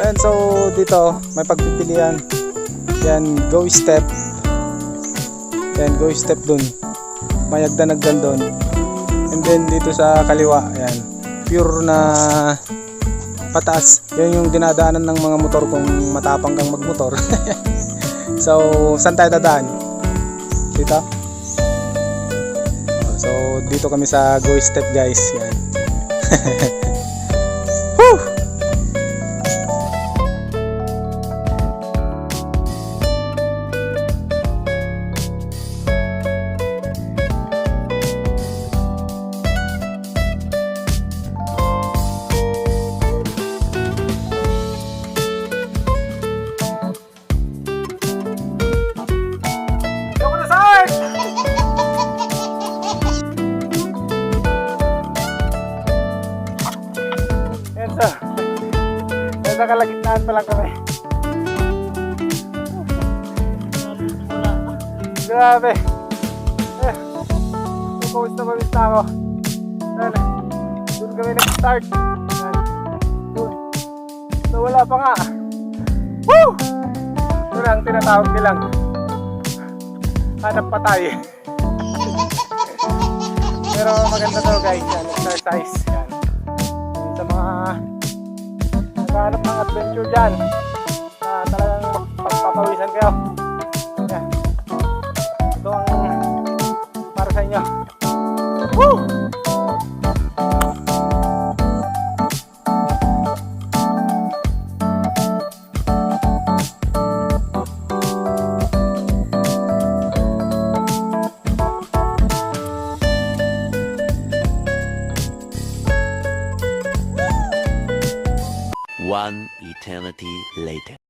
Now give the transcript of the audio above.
And so dito may pagpipilian. Yan, go step. Yan, go step dun. May hagdan-hagdan dun. And then dito sa kaliwa, yan, pure na pataas. Yan yung dinadaanan ng mga motor kung matapang kang magmotor. So, saan tayo dadaan? Dito? So, dito kami sa go step guys. Yan. Woo! Nasa kalagitnaan pa lang kami. Grabe. Pawis na ako. Doon kami nag-start. So wala pa nga. Woo! Ito lang tinatawag nilang hanap patay. Pero maganda to guys. Yan, exercise. Yan. Sa mga naghahanap ng adventure dyan, talagang pagpapawisan kayo. Yan. Ito ang para sa inyo. Woo! One eternity later.